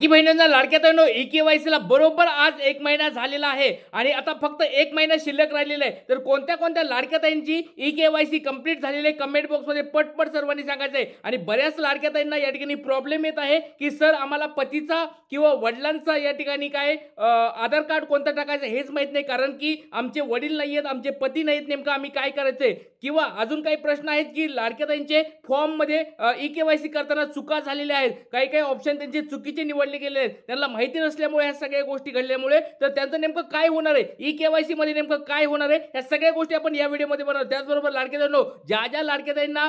की बहिणींना लाडक्या बहिणींनो ई-के-वाय-सीला बरोबर आज 1 महिना झालेला आहे आणि आता फक्त 1 महिना शिल्लक राहिलेला आहे. तर कोणत्या लाडक्या ताईंची ई-के-वाय-सी कंप्लीट झालेली आहे कमेंट बॉक्समध्ये पटपट सर्वांनी सांगायचं आहे. आणि बऱ्याच लाडक्या ताईंना या ठिकाणी प्रॉब्लेम येत आहे की सर आम्हाला पतीचा किंवा वडिलांचा या ठिकाणी काय आधार कार्ड कोणतं टाकायचं हेच माहीत नाही, कारण की आमचे वडील नाही आहेत, आमचे पती नाहीत, नेमकं आम्ही काय करायचंय? किंवा अजून काही प्रश्न आहेत की लाडक्या ताईंचे फॉर्ममध्ये ई-के-वाय-सी करताना चुका झालेल्या आहेत, काही ऑप्शन त्यांचे चुकीचे निवडले गेले आहेत, त्यांना माहिती नसल्यामुळे ह्या सगळ्या गोष्टी घडल्यामुळे तर त्यांचं नेमकं काय होणार आहे, ई-के-वाय-सी मध्ये नेमकं काय होणार आहे, ह्या सगळ्या गोष्टी आपण या व्हिडिओमध्ये बनवू. त्याचबरोबर लाडक्या ताईंनो ज्या लाडक्या ताईंना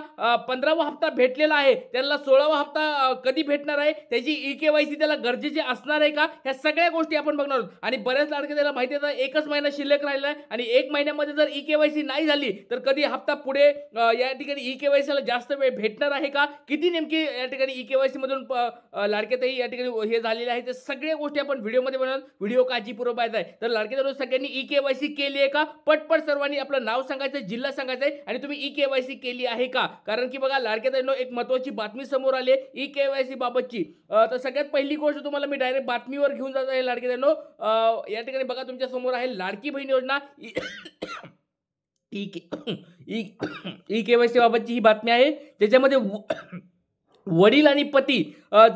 15वा हप्ता भेटलेला आहे त्यांना 16वा हप्ता कधी भेटणार आहे, त्याची ई-के-वाय-सी त्याला गरजेची असणार आहे का, ह्या सगळ्या गोष्टी आपण बघणार आहोत. आणि बऱ्याच लाडक्या ताईंना माहिती आहे एकच महिना शिल्लक राहिला आहे आणि 1 महिन्यामध्ये जर ई-के-वाय-सी नाही झाली तर कधी हप्ता पुढे या ठिकाणी ई-के-वाय-सीला जास्त वेळ भेटणार आहे का, किती नेमकी या ठिकाणी ई-के-वाय-सी मधून लाडक्या ताई या ठिकाणी हे झालेले आहे, ते सगळ्या गोष्टी आपण व्हिडिओमध्ये बनवणार. व्हिडिओ काळजीपूर्वक पाहायचा आहे. तर लाडक्या ताईंनो सगळ्यांनी ई-के-वाय-सी केली आहे का, पटपट सर्वांनी आपलं नाव सांगायचं, जिल्हा सांगायचा आहे आणि तुम्ही ई-के-वाय-सी केली आहे का, कारण की बघा लाडक्या ताईंनो एक महत्त्वाची बातमी समोर आली आहे ई-के-वाय-सी बाबतची. तर सगळ्यात पहिली गोष्ट तुम्हाला मी डायरेक्ट बातमीवर घेऊन जात आहे लाडक्या ताईंनो. या ठिकाणी बघा तुमच्या समोर आहे लाडकी बहीण योजना ई-के-वाय-सी बाबतची ही बातमी आहे. त्याच्यामध्ये वडील आणि पती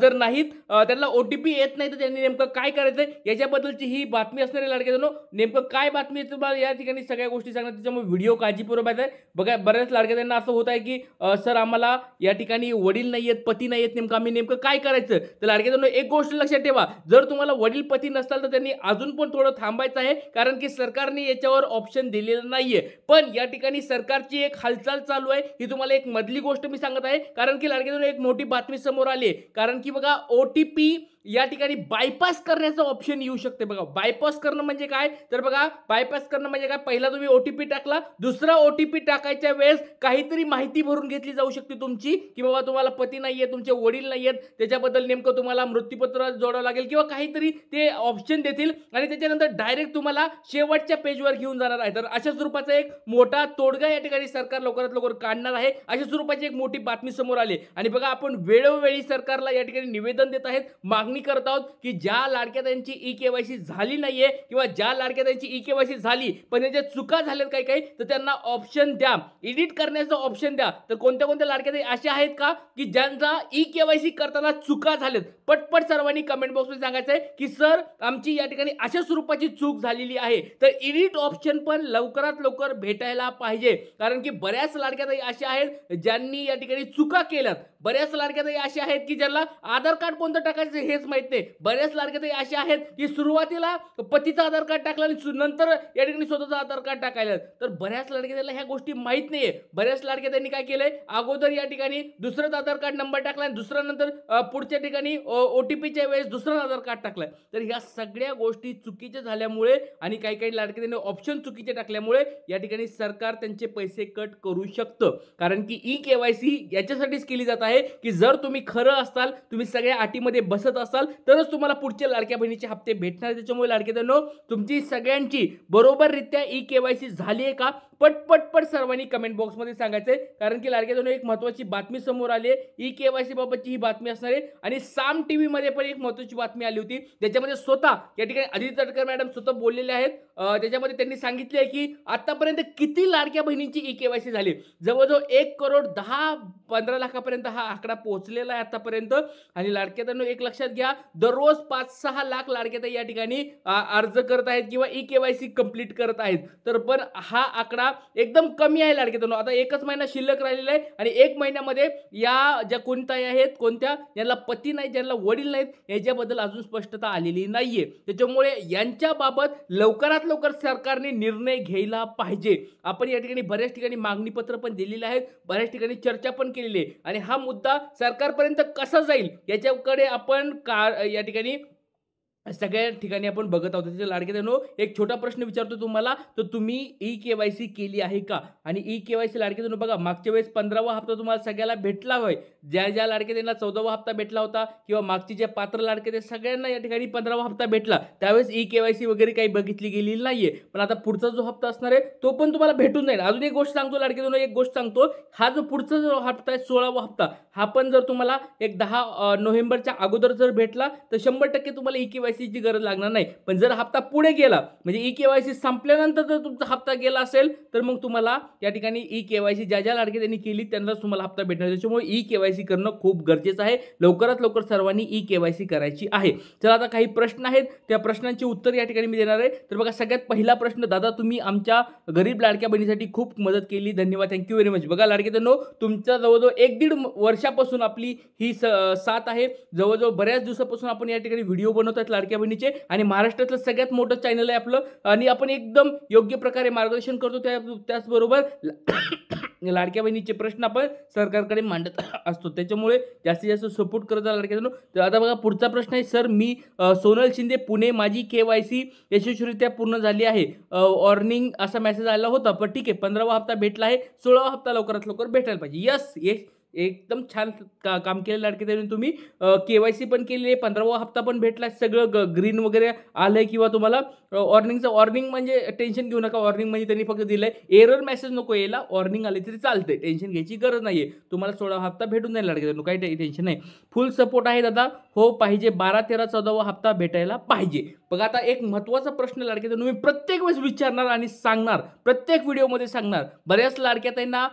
जर नाहीत, त्यांना ओ-टी-पी येत नाही, तर त्यांनी नेमकं काय करायचं याच्याबद्दलची ही बातमी असणार आहे लाडक्या ताईंनो. नेमकं काय बातमी आहे तुम्हाला या ठिकाणी सगळ्या गोष्टी सांगणार, त्याच्यामुळे व्हिडिओ काळजीपूर्वक पाहायचा आहे. बघा बऱ्याच लाडक्या ताईंना असं होत आहे की सर आम्हाला या ठिकाणी वडील नाही आहेत, पती नाही आहेत, नेमकं आम्ही काय करायचं. तर लाडक्या ताईंनो एक गोष्ट लक्षात ठेवा, जर तुम्हाला वडील पती नसताल तर त्यांनी अजून पण थोडं थांबायचं आहे, कारण की सरकारने याच्यावर ऑप्शन दिलेलं नाहीये. पण या ठिकाणी सरकारची एक हालचाल चालू आहे, ही तुम्हाला एक मधली गोष्ट मी सांगत आहे, कारण की लाडक्या ताईंनो एक मोठी बातमी समोर आली आहे. कारण की बघा ओ-टी-पी या ठिकाणी बायपास करण्याचं ऑप्शन येऊ शकते. बघा बायपास करणं म्हणजे काय, तर बघा बायपास करणं म्हणजे काय, पहिला तुम्ही ओ-टी-पी टाकला, दुसरा ओ-टी-पी टाकायच्या वेळेस काहीतरी माहिती भरून घेतली जाऊ शकते तुमची, की बाबा तुम्हाला पती नाहीये, तुमचे वडील नाहीयेत, त्याच्याबद्दल नेमकं तुम्हाला मृत्यूपत्र जोडावं लागेल किंवा काहीतरी ते ऑप्शन देतील आणि त्याच्यानंतर डायरेक्ट तुम्हाला शेवटच्या पेजवर घेऊन जाणार आहे. तर अशा स्वरूपाचा एक मोठा तोडगा या ठिकाणी सरकार लवकरात लवकर काढणार आहे. अशा स्वरूपाची एक मोठी बातमी समोर आली आणि बघा आपण वेळोवेळी सरकारला या ठिकाणी निवेदन देत आहेत, मागणी करत आहोत की ज्या लाडक्या ताईंची ई-के-वाय-सी झाली नाहीये किंवा ज्या लाडक्या ताईंची ई-के-वाय-सी झाली पण ज्या चुका झाल्यात काही तर त्यांना ऑप्शन द्या, एडिट करण्याचं ऑप्शन द्या. तर कोणत्या लाडक्या ताई अशा आहेत का की ज्यांचा ई-के-वाय-सी करताना चुका झाल्यात, पटपट सर्वांनी कमेंट बॉक्समध्ये सांगायचं आहे की सर आमची या ठिकाणी अशा स्वरूपाची चूक झालेली आहे. तर एडिट ऑप्शन पण लवकरात लवकर भेटायला पाहिजे, कारण की बऱ्याच लाडक्या ताई अशा आहेत ज्यांनी या ठिकाणी चुका केल्यात. बऱ्याच लाडक्या ताई अशा आहेत की ज्यांना आधार कार्ड कोणतं टाकायचं हेच माहित नाही. बऱ्याच लाडक्या ताई अशा आहेत की सुरुवातीला पतीचा आधार कार्ड टाकला आणि नंतर या ठिकाणी स्वतःचं आधार कार्ड टाकायला. तर बऱ्याच लाडक्या ताईला ह्या गोष्टी माहित नाहीये. बऱ्याच लाडक्या ताईंनी काय केलंय, अगोदर या ठिकाणी दुसरंच आधार कार्ड नंबर टाकला आणि दुसरा नंतर पुढच्या ठिकाणी ओ-टी-पीच्या वेळेस दुसरं आधार कार्ड टाकलंय. तर ह्या सगळ्या गोष्टी चुकीच्या झाल्यामुळे आणि काही लाडक्या ताईंनी ऑप्शन चुकीचे टाकल्यामुळे या ठिकाणी सरकार त्यांचे पैसे कट करू शकतं. कारण की ई-के-वाय-सी याच्यासाठीच केली जात आहे की जर तुम्ही खरं असाल, तुम्ही सगळ्या अटीमध्ये बसत असाल तरच तुम्हाला पुढच्या लाडक्या बहिणीचे हप्ते भेटणार. त्याच्यामुळे लाडक्या ताईंनो तुमची सगळ्यांची बरोबररित्या ई-के-वाय-सी झाली आहे का, पटपट सर्वांनी कमेंट बॉक्समध्ये सांगायचंय. कारण की लाडक्या ताईंनो एक महत्त्वाची बातमी समोर आली आहे, ई-के-वाय-सी बाबतची ही बातमी असणार आहे. आणि साम टीव्ही मध्ये पण एक महत्त्वाची बातमी आली होती, त्याच्यामध्ये स्वतः या ठिकाणी अदिती तटकरे मॅडम स्वतः बोललेले आहेत. त्याच्यामध्ये त्यांनी सांगितले आहे की आतापर्यंत किती लाडक्या बहिणींची ई-के-वाय-सी झाली, जवळजवळ 1,10-15 लाखापर्यंत हा आकडा पोहोचलेला आहे आतापर्यंत. आणि लाडक्या ताईंनो एक लक्षात घ्या, दररोज 5-6 लाख लाडक्या ताई या ठिकाणी अर्ज करत आहेत किंवा ई-के-वाय-सी कंप्लीट करत आहेत. तर पण हा आकडा एकदम कमी आहे लाडक्या ताईंनो. आता एकच महिना शिल्लक राहिलेला आहे आणि 1 महिन्यामध्ये या ज्या कोणत्या आहेत, कोणत्या ज्यांना पती नाही, ज्यांना वडील नाहीत, याच्याबद्दल अजून स्पष्टता आलेली नाहीये. त्याच्यामुळे यांच्याबाबत लवकरात लवकर सरकारने निर्णय घ्यायला पाहिजे. आपण या ठिकाणी बऱ्याच ठिकाणी मागणी पत्र पण दिलेले आहेत, बऱ्याच ठिकाणी चर्चा पण केलेली आहे आणि हा मुद्दा सरकारपर्यंत कसा जाईल याच्याकडे आपण या ठिकाणी सगळ्या ठिकाणी आपण बघत आहोत. त्याचे लाडके बहिणींनो, एक छोटा प्रश्न विचारतो तुम्हाला, तर तुम्ही ई-के-वाय-सी केली आहे का? आणि ई-के-वाय-सी लाडके बहिणींनो बघा, मागच्या वेळेस 15वा हप्ता तुम्हाला सगळ्याला भेटला होय. ज्या लाडके बहिणींना 14वा हप्ता भेटला होता किंवा मागचे जे पात्र लाडके ते सगळ्यांना या ठिकाणी 15वा हप्ता भेटला. त्यावेळेस ई-के-वाय-सी वगैरे काही बघितली गेलेली नाहीये. पण आता पुढचा जो हप्ता असणार आहे तो पण तुम्हाला भेटून जाईल. अजून एक गोष्ट सांगतो लाडके बहिणींनो, एक गोष्ट सांगतो, हा जो पुढचा जो हप्ता आहे 16वा हप्ता, हा पण जर तुम्हाला एक 10 नोव्हेंबरच्या अगोदर जर भेटला तर 100% तुम्हाला ई-के-वाय-सीची गरज लागणार नाही. पण जर हप्ता पुढे गेला म्हणजे ई-के-वाय-सी संपल्यानंतर जर तुमचा हप्ता गेला असेल तर मग तुम्हाला या ठिकाणी ई-के-वाय-सी ज्या लाडके त्यांनी केली त्यांनाच तुम्हाला हप्ता भेटणार. त्याच्यामुळे ई-के-वाय-सी करणं खूप गरजेचं आहे. लवकरात लवकर सर्वांनी ई-के-वाय-सी करायची आहे. चला आता काही प्रश्न आहेत, त्या प्रश्नांची उत्तर या ठिकाणी मी देणार आहे. तर बघा, सगळ्यात पहिला प्रश्न, दादा तुम्ही आमच्या गरीब लाडक्या बहिणीसाठी खूप मदत केली, धन्यवाद, थँक्यू व्हेरी मच. बघा लाडके बहिणींनो, तुमच्या जवळजवळ 1-1.5 वर्षापासून आपली ही साथ आहे. जवळजवळ बऱ्याच दिवसापासून आपण या ठिकाणी व्हिडिओ बनवतात लाडक्या बहिणीचे आणि महाराष्ट्रातलं सगळ्यात मोठं चॅनल आहे आपलं आणि आपण एकदम योग्य प्रकारे मार्गदर्शन करतो. त्याचबरोबर लाडक्या बहिणीचे प्रश्न आपण सरकारकडे मांडत असतो. त्याच्यामुळे जास्तीत जास्त सपोर्ट करत जा लाडक्या बहिणींनो. तर आता बघा पुढचा प्रश्न आहे, सर मी सोनल शिंदे पुणे, माझी के-वाय-सी यशस्वीरित्या पूर्ण झाली आहे. वॉर्निंग असा मेसेज आला होता, पण ठीक आहे 15वा हप्ता भेटला आहे, 16वा हप्ता लवकरात लवकर भेटायला पाहिजे. यस, एकदम छान काम केलं लाडके बहिणी तुम्ही. के-वाय-सी पण केली आहे, 15वा हप्ता पण भेटला, सगळं ग्रीन वगैरे आलंय किंवा तुम्हाला वॉर्निंग म्हणजे टेन्शन घेऊ नका. वॉर्निंग म्हणजे त्यांनी फक्त दिलंय, एरर मेसेज नको यायला, वॉर्निंग आली तरी चालते, टेन्शन घ्यायची गरज नाहीये. तुम्हाला 16वा हप्ता भेटून जाईल लाडके बहिणी, काही टेन्शन नाही. फुल सपोर्ट आहे दादा, हो पाहिजे, 12, 13, 14वा हप्ता भेटायला पाहिजे. बघा आता एक महत्त्वाचा प्रश्न लाडके बहिणी मी प्रत्येक वेळेस विचारणार आणि सांगणार, प्रत्येक व्हिडिओमध्ये सांगणार. बऱ्याच लाडक्या ताईंना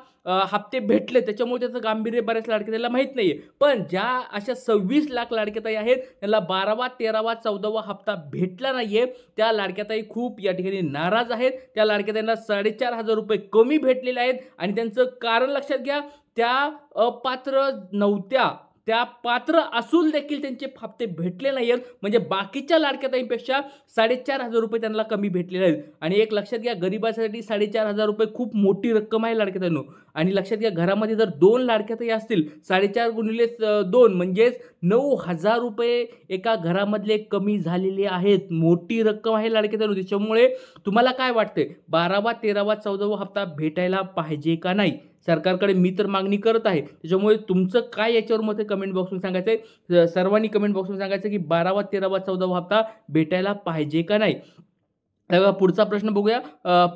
हप्ते भेटले, त्याच्यामुळे त्याचं गांभीर्य बऱ्याच लाडक्या ताईला माहीत नाहीये. पण ज्या अशा 26 लाख लाडक्या ताई आहेत त्यांना 12वा, 13वा, 14वा हप्ता भेटला नाहीये, त्या लाडक्या ताई खूप या ठिकाणी नाराज आहेत. त्या लाडक्या ताईंना 4,500 रुपये कमी भेटलेले आहेत आणि त्यांचं कारण लक्षात घ्या, त्या अपात्र नव्हत्या, त्या पात्र असून देखील त्यांचे हप्ते भेटले नाहीत. म्हणजे बाकीच्या लाडक्या ताईंपेक्षा 4,500 रुपये त्यांना कमी भेटलेले आहेत. आणि एक लक्षात घ्या, गरिबासाठी 4,500 रुपये खूप मोठी रक्कम आहे लाडक्या ताईंनो. आणि लक्षात घ्या, घरामध्ये जर 2 लाडक्या ताई असतील, 4,500 गुणिले 2 म्हणजेच 9,000 रुपये एका घरामधले कमी झालेले आहेत. मोठी रक्कम आहे लाडक्या ताईंनो. त्याच्यामुळे तुम्हाला काय वाटतंय, 12वा, 13वा, 14वा हप्ता भेटायला पाहिजे का नाही? सरकारकडे मी तर मागणी करत आहे. त्याच्यामुळे तुमचं काय याच्यावर मत आहे कमेंट बॉक्समध्ये सांगायचं आहे. सर्वांनी कमेंट बॉक्समध्ये सांगायचं की 12वा, 13वा, 14वा हप्ता भेटायला पाहिजे का नाही. पुढचा प्रश्न बघूया.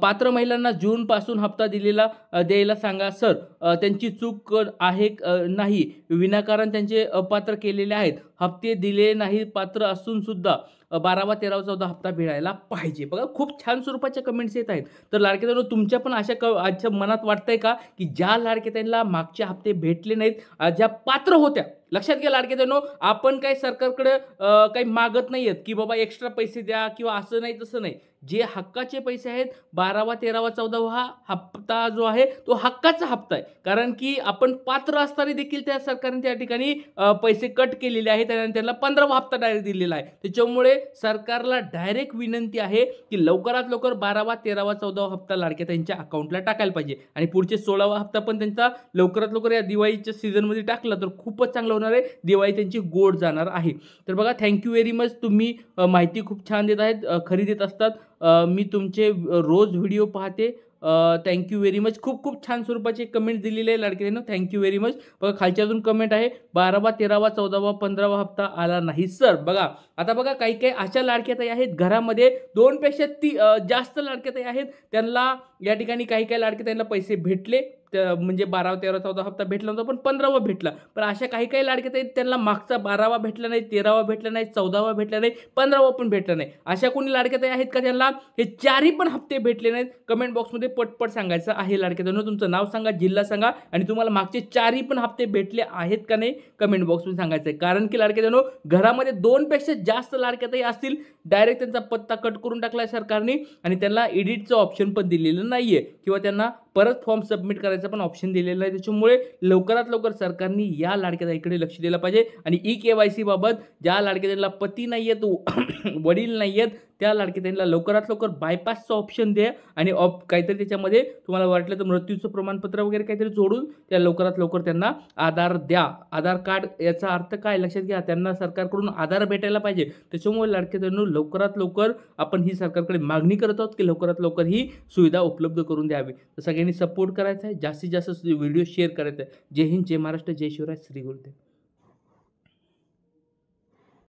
पात्र महिलांना जूनपासून हप्ता द्यायला सांगा सर, त्यांची चूक आहे नाही, विनाकारण त्यांचे अपात्र केलेले आहेत, हप्ते दिले नाही, पात्र असून सुद्धा 12वा, 13वा, 14वा हप्ता भेटायला पाहिजे. बघा खूप छान स्वरूपाच्या कमेंट्स येत आहेत. तर लाडके ताईंनो, तुमच्या पण अशा मनात वाटतंय का की ज्या लाडके ताईंना मागचे हप्ते भेटले नाहीत, ज्या पात्र होत्या, लक्षात घ्या लाडके ताईंनो, आपण काही सरकारकडे काही मागत नाहीयेत की बाबा एक्स्ट्रा पैसे द्या किंवा असं नाही तसं नाही. जे हक्काचे पैसे आहेत, 12वा, 13वा, 14वा हप्ता जो आहे तो हक्काचा हप्ता आहे. कारण की आपण पात्र असताना देखील त्या सरकारने त्या ठिकाणी पैसे कट केलेले आहेत आणि त्यांना 15वा हप्ता डायरेक्ट दिलेला आहे. त्याच्यामुळे सरकारला डायरेक्ट विनंती आहे की लवकरात लवकर 12वा, 13वा, 14वा हप्ता लाडक्या त्यांच्या अकाउंटला टाकायला पाहिजे आणि पुढचे 16वा हप्ता पण त्यांचा लवकरात लवकर या दिवाळीच्या सीझनमध्ये टाकला तर खूपच चांगलं होणार आहे. दिवाळी त्यांची गोड जाणार आहे. तर बघा, थँक्यू व्हेरी मच. तुम्ही माहिती खूप छान देत आहेत, खरी देत असतात. मी तुमचे रोज व्हिडिओ पाहते. Thank you very much. खूप खूप छान स्वरूपाचे कमेंट दिलेले आहे लाडके बहिणींनो, थँक्यू व्हेरी मच. बघा खालची अजून कमेंट आहे, 12वा, 13वा, 14वा, 15वा हप्ता आला नाही सर. बघा आता बघा, काही काही अशा लाडक्या ताई आहेत घरामध्ये 2 पेक्षा जास्त लाडक्या ताई आहेत, त्यांना या ठिकाणी काही लाडक्या ताईंना पैसे भेटले, म्हणजे 12वा, 13वा, 14वा हप्ता भेटला नव्हता पण 15वा भेटला. पण अशा काही लाडक्या ताई त्यांना मागचा 12वा भेटला नाही, 13वा भेटला नाही, 14वा भेटला नाही, 15वा पण भेटला नाही. अशा कोणी लाडक्या ताई आहेत का त्यांना हे 4ही पण हप्ते भेटले नाहीत? कमेंट बॉक्समध्ये पटपट सांगायचं आहे लाडक्या ताईंनो. तुमचं नाव सांगा, जिल्हा सांगा आणि तुम्हाला मागचे 4ही पण हप्ते भेटले आहेत का नाही कमेंट बॉक्समध्ये सांगायचं आहे. कारण की लाडक्या ताईंनो, घरामध्ये 2 पेक्षा जास्त लाडक्या ताई असतील, डायरेक्ट त्यांचा पत्ता कट करून टाकला सरकारने आणि त्यांना एडिटचं ऑप्शन पण दिलेलं नाहीये किंवा त्यांना परत फॉर्म सबमिट करायचा पण ऑप्शन दिलेला आहे. त्याच्यामुळे लवकरात लवकर सरकारने या लाडक्या बहिणीकडे लक्ष दिलं पाहिजे आणि ई-KYC बाबत ज्या लाडक्या बहिणीला पती नाही आहेत, वडील नाही आहेत, त्या लाडक्या बहिणीला लवकरात लवकर बायपासचा ऑप्शन द्या आणि काहीतरी त्याच्यामध्ये तुम्हाला वाटलं तर मृत्यूचं प्रमाणपत्र वगैरे काहीतरी जोडून त्या लवकरात लवकर त्यांना आधार द्या. आधार कार्ड याचा अर्थ काय लक्षात घ्या, त्यांना सरकारकडून आधार भेटायला पाहिजे. त्याच्यामुळे लाडक्या बहिणींनो लवकरात लवकर आपण ही सरकारकडे मागणी करत आहोत की लवकरात लवकर ही सुविधा उपलब्ध करून द्यावी. तर सगळ्यांनी सपोर्ट करायचा आहे, जास्तीत जास्त व्हिडिओ शेअर करायचा आहे. जय हिंद, जय महाराष्ट्र, जय शिवराय, श्री गुरुदेव.